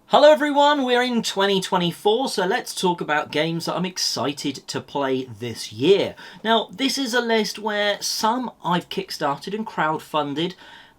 Hello everyone, we're in 2024, so let's talk about games that I'm excited to play this year. Now, this is a list where some I've kickstarted and crowdfunded,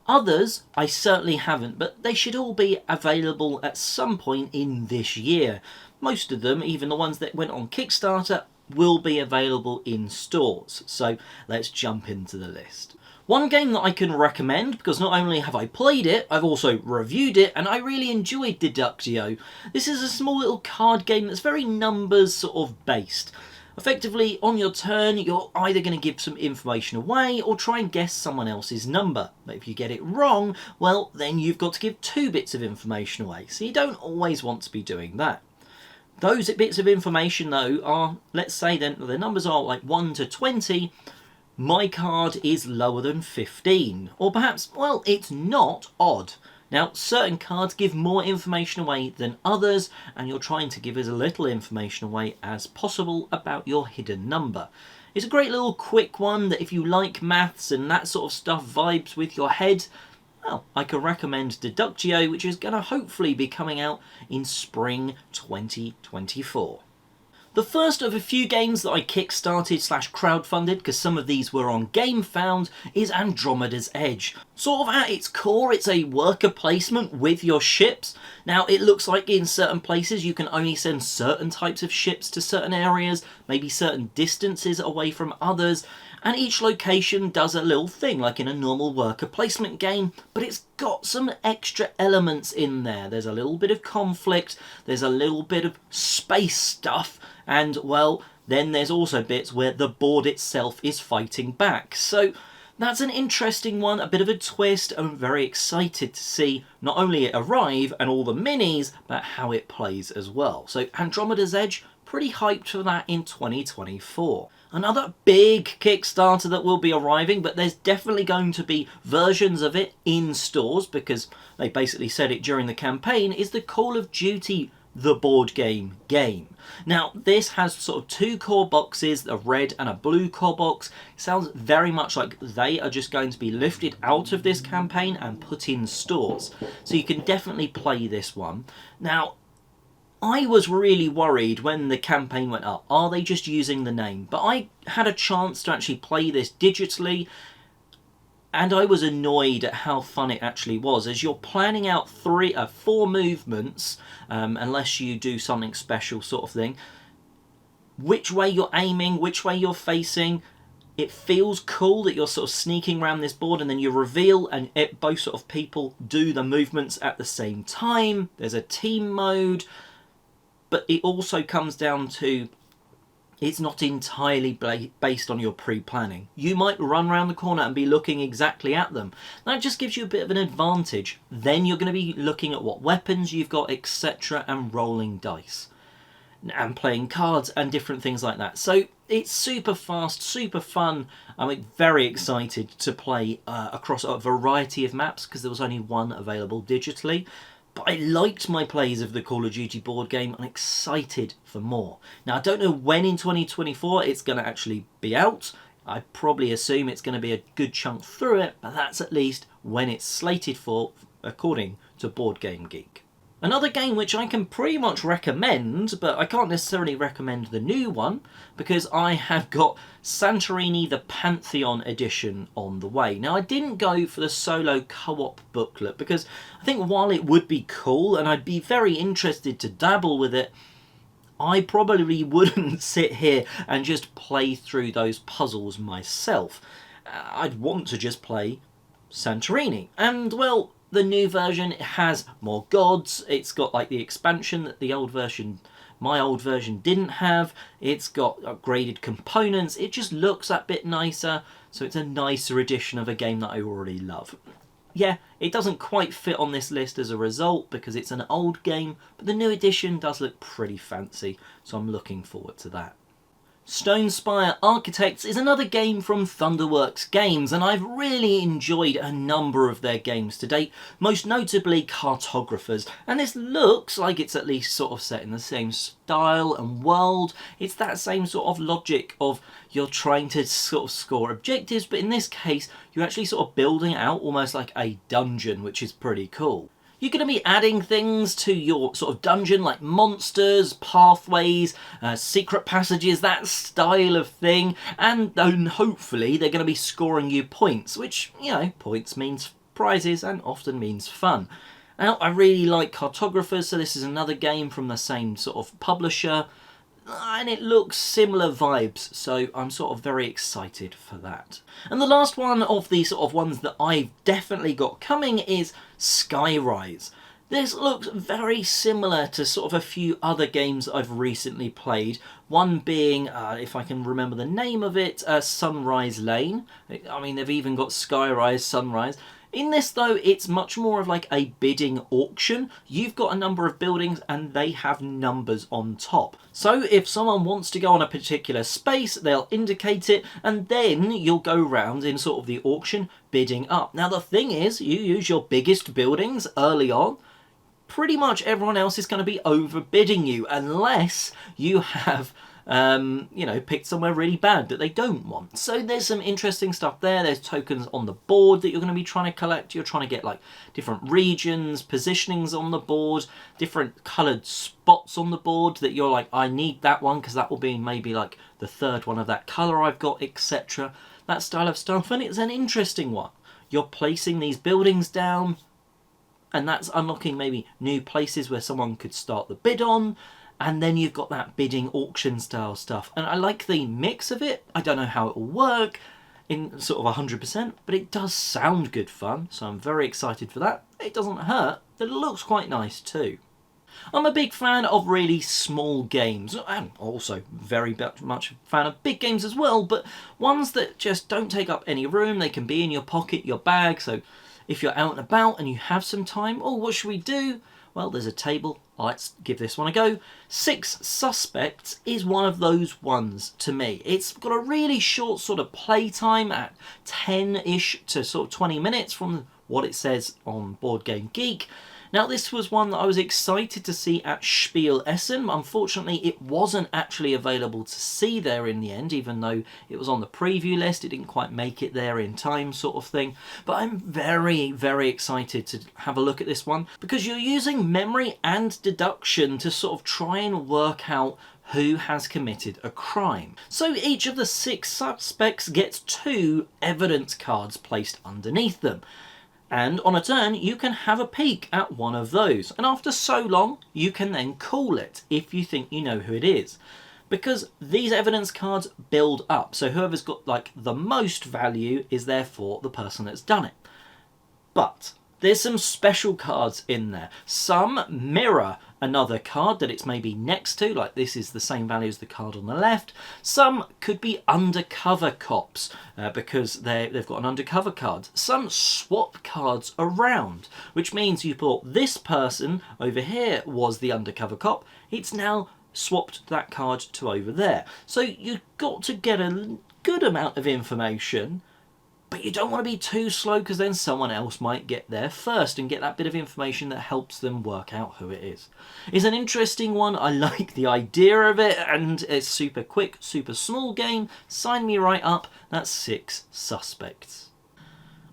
others I certainly haven't, but they should all be available at some point in this year. Most of them, even the ones that went on Kickstarter, will be available in stores. So let's jump into the list. One game that I can recommend, because not only have I played it, I've also reviewed it, and I really enjoyed Deductio. This is a small little card game that's very numbers sort of based. Effectively, on your turn, you're either going to give some information away or try and guess someone else's number. But if you get it wrong, well, then you've got to give 2 bits of information away. So you don't always want to be doing that. Those bits of information, though, are, let's say then the numbers are like 1 to 20. My card is lower than 15. Or perhaps, well, it's not odd. Now, certain cards give more information away than others, and you're trying to give as little information away as possible about your hidden number. It's a great little quick one that if you like maths and that sort of stuff vibes with your head, well, I can recommend Deductio, which is going to hopefully be coming out in spring 2024. The first of a few games that I kickstarted / crowdfunded, because some of these were on GameFound, is Andromedas Edge. Sort of at its core, it's a worker placement with your ships. Now, it looks like in certain places you can only send certain types of ships to certain areas, maybe certain distances away from others, and each location does a little thing, like in a normal worker placement game, but it's got some extra elements in there. There's a little bit of conflict, there's a little bit of space stuff, and, well, then there's also bits where the board itself is fighting back. So that's an interesting one, a bit of a twist. I'm very excited to see not only it arrive and all the minis, but how it plays as well. So Andromeda's Edge, pretty hyped for that in 2024. Another big Kickstarter that will be arriving, but there's definitely going to be versions of it in stores because they basically said it during the campaign, is the Call of Duty the board game. Now, this has sort of 2 core boxes, a red and a blue core box. It sounds very much like they are just going to be lifted out of this campaign and put in stores. So you can definitely play this one. Now, I was really worried when the campaign went up. Are they just using the name? But I had a chance to actually play this digitally, and I was annoyed at how fun it actually was, as you're planning out 4 movements, unless you do something special sort of thing. Which way you're aiming, which way you're facing. It feels cool that you're sort of sneaking around this board and then you reveal and both sort of people do the movements at the same time. There's a team mode, but it also comes down to it's not entirely based on your pre-planning. You might run around the corner and be looking exactly at them. That just gives you a bit of an advantage. Then you're going to be looking at what weapons you've got, etc., and rolling dice. And playing cards and different things like that. So it's super fast, super fun. I'm very excited to play across a variety of maps because there was only one available digitally. But I liked my plays of the Call of Duty board game. I'm excited for more. Now, I don't know when in 2024 it's going to actually be out. I probably assume it's going to be a good chunk through it, but that's at least when it's slated for, according to Board Game Geek. Another game which I can pretty much recommend, but I can't necessarily recommend the new one, because I have got Santorini the Pantheon edition on the way. Now, I didn't go for the solo co-op booklet, because I think while it would be cool, and I'd be very interested to dabble with it, I probably wouldn't sit here and just play through those puzzles myself. I'd want to just play Santorini. And, well, the new version has more gods. It's got like the expansion that the old version, my old version, didn't have. It's got upgraded components. It just looks that bit nicer. So it's a nicer edition of a game that I already love. Yeah, it doesn't quite fit on this list as a result because it's an old game, but the new edition does look pretty fancy. So I'm looking forward to that. Stone Spire Architects is another game from Thunderworks Games, and I've really enjoyed a number of their games to date, most notably Cartographers, and this looks like it's at least sort of set in the same style and world. It's that same sort of logic of you're trying to sort of score objectives, but in this case you're actually sort of building it out almost like a dungeon, which is pretty cool. You're going to be adding things to your sort of dungeon, like monsters, pathways, secret passages, that style of thing. And then hopefully they're going to be scoring you points, which, you know, points means prizes and often means fun. Now, I really like cartographers, so this is another game from the same sort of publisher. And it looks similar vibes, so I'm sort of very excited for that. And the last one of the sort of ones that I've definitely got coming is Skyrise. This looks very similar to sort of a few other games I've recently played. One being, if I can remember the name of it, Sunrise Lane. I mean, they've even got Skyrise, Sunrise. In this, though, it's much more of like a bidding auction. You've got a number of buildings and they have numbers on top. So if someone wants to go on a particular space, they'll indicate it, and then you'll go round in sort of the auction bidding up. Now, the thing is, you use your biggest buildings early on. Pretty much everyone else is going to be overbidding you unless you have you know, picked somewhere really bad that they don't want. So there's some interesting stuff there. There's tokens on the board that you're going to be trying to collect. You're trying to get like different regions, positionings on the board, different coloured spots on the board that you're like, I need that one because that will be maybe like the third one of that colour I've got, etc. That style of stuff, and it's an interesting one. You're placing these buildings down, and that's unlocking maybe new places where someone could start the bid on. And then you've got that bidding auction style stuff. And I like the mix of it. I don't know how it will work in sort of 100%, but it does sound good fun. So I'm very excited for that. It doesn't hurt, but it looks quite nice too. I'm a big fan of really small games, and also very much a fan of big games as well, but ones that just don't take up any room. They can be in your pocket, your bag, so if you're out and about and you have some time, oh, what should we do? Well, there's a table. Let's give this one a go. 6 Suspects is one of those ones to me. It's got a really short sort of play time at 10-ish to sort of 20 minutes from what it says on Board Game Geek. Now, this was one that I was excited to see at Spiel Essen. Unfortunately, it wasn't actually available to see there in the end, even though it was on the preview list. It didn't quite make it there in time, sort of thing. But I'm very, very excited to have a look at this one, because you're using memory and deduction to sort of try and work out who has committed a crime. So each of the 6 suspects gets 2 evidence cards placed underneath them. And on a turn, you can have a peek at one of those. And after so long, you can then call it if you think you know who it is. Because these evidence cards build up. So whoever's got like the most value is therefore the person that's done it. But there's some special cards in there. Some mirror another card that it's maybe next to, like this is the same value as the card on the left. Some could be undercover cops because they've got an undercover card. Some swap cards around, which means you thought this person over here was the undercover cop. It's now swapped that card to over there. So you've got to get a good amount of information, but you don't want to be too slow because then someone else might get there first and get that bit of information that helps them work out who it is. It's an interesting one. I like the idea of it, and it's super quick, super small game. Sign me right up. That's 6 Suspects.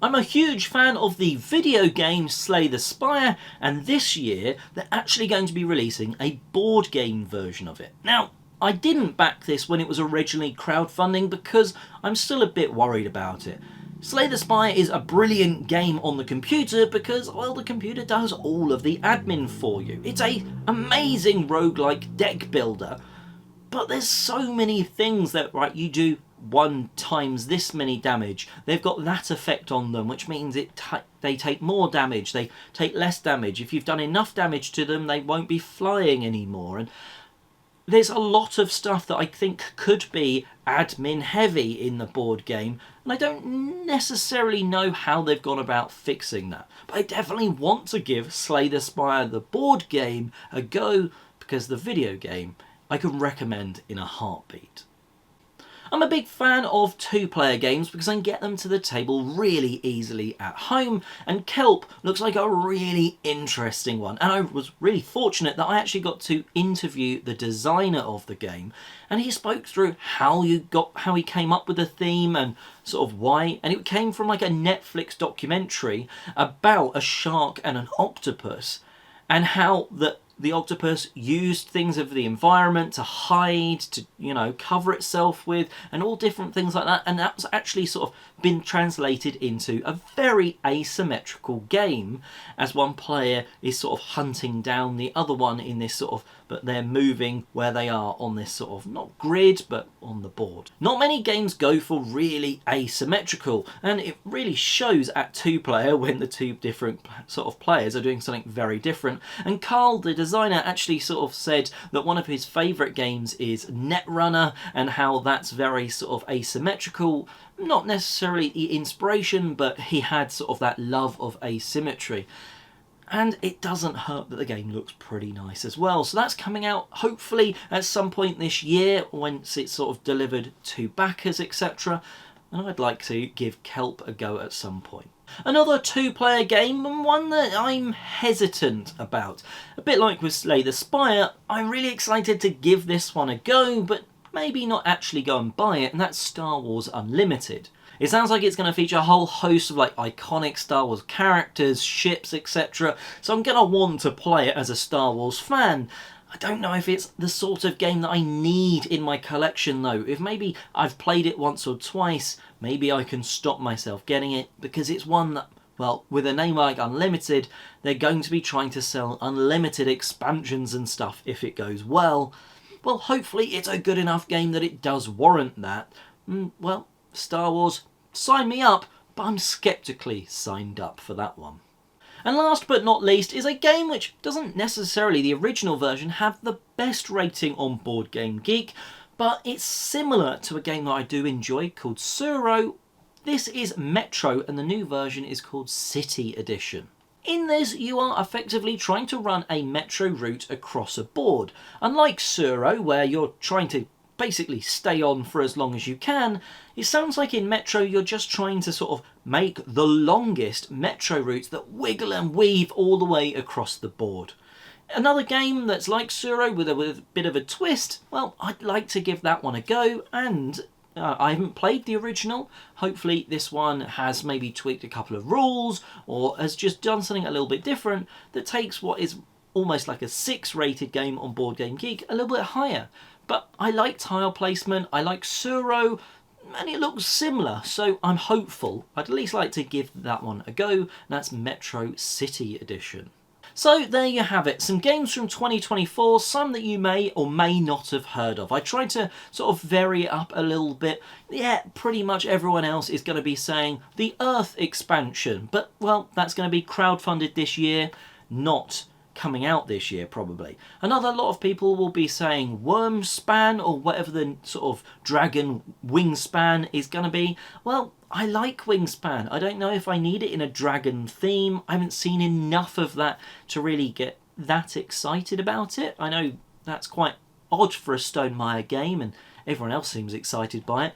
I'm a huge fan of the video game Slay the Spire, and this year they're actually going to be releasing a board game version of it. Now, I didn't back this when it was originally crowdfunding because I'm still a bit worried about it. Slay the Spire is a brilliant game on the computer because, well, the computer does all of the admin for you. It's an amazing roguelike deck builder, but there's so many things that, right, you do 1 times this many damage. They've got that effect on them, which means they take more damage, they take less damage. If you've done enough damage to them, they won't be flying anymore. And there's a lot of stuff that I think could be admin heavy in the board game, and I don't necessarily know how they've gone about fixing that. But I definitely want to give Slay the Spire, the board game, a go, because the video game I can recommend in a heartbeat. I'm a big fan of two-player games because I can get them to the table really easily at home, and Kelp looks like a really interesting one. And I was really fortunate that I actually got to interview the designer of the game, and he spoke through how he came up with the theme and sort of why. And it came from like a Netflix documentary about a shark and an octopus, and how the octopus used things of the environment to hide, to, you know, cover itself with, and all different things like that. And that's actually sort of been translated into a very asymmetrical game, as one player is sort of hunting down the other one in this sort of, but they're moving where they are on this sort of, not grid, but on the board. Not many games go for really asymmetrical, and it really shows at two-player when the two different sort of players are doing something very different. And Carl, the designer, actually sort of said that one of his favourite games is Netrunner, and how that's very sort of asymmetrical. Not necessarily the inspiration, but he had sort of that love of asymmetry. And it doesn't hurt that the game looks pretty nice as well. So that's coming out hopefully at some point this year, once it's sort of delivered to backers, etc. And I'd like to give Kelp a go at some point. Another two-player game, and one that I'm hesitant about. A bit like with Slay the Spire, I'm really excited to give this one a go, but maybe not actually go and buy it, and that's Star Wars Unlimited. It sounds like it's going to feature a whole host of like iconic Star Wars characters, ships, etc. So I'm going to want to play it as a Star Wars fan. I don't know if it's the sort of game that I need in my collection though. If maybe I've played it once or twice, maybe I can stop myself getting it, because it's one that, well, with a name like Unlimited, they're going to be trying to sell unlimited expansions and stuff if it goes well. Well, hopefully it's a good enough game that it does warrant that. Well, Star Wars, sign me up, but I'm sceptically signed up for that one. And last but not least is a game which doesn't necessarily, the original version, have the best rating on Board Game Geek, but it's similar to a game that I do enjoy called Suro. This is Metro, and the new version is called City Edition. In this, you are effectively trying to run a metro route across a board. Unlike Suro, where you're trying to basically stay on for as long as you can, it sounds like in Metro you're just trying to sort of make the longest metro routes that wiggle and weave all the way across the board. Another game that's like Suro with a bit of a twist, well, I'd like to give that one a go, and I haven't played the original. Hopefully this one has maybe tweaked a couple of rules, or has just done something a little bit different that takes what is almost like a 6 rated game on Board Game Geek a little bit higher. But I like tile placement, I like Suro, and it looks similar, so I'm hopeful. I'd at least like to give that one a go, and that's Metro City Edition. So there you have it, some games from 2024, some that you may or may not have heard of. I tried to sort of vary it up a little bit. Yeah, pretty much everyone else is going to be saying the Earth expansion, but well, that's going to be crowdfunded this year, not coming out this year probably. Another lot of people will be saying Wormspan, or whatever the sort of dragon wingspan is going to be. Well, I like Wingspan. I don't know if I need it in a dragon theme. I haven't seen enough of that to really get that excited about it. I know that's quite odd for a Stonemaier game, and everyone else seems excited by it.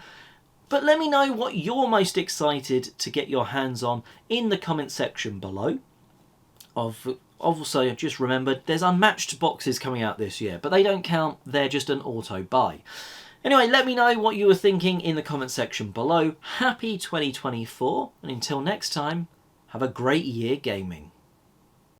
But let me know what you're most excited to get your hands on in the comment section below. Also, just remembered, there's Unmatched boxes coming out this year, but they don't count, they're just an auto buy. Anyway, let me know what you were thinking in the comment section below. Happy 2024, and until next time, have a great year gaming.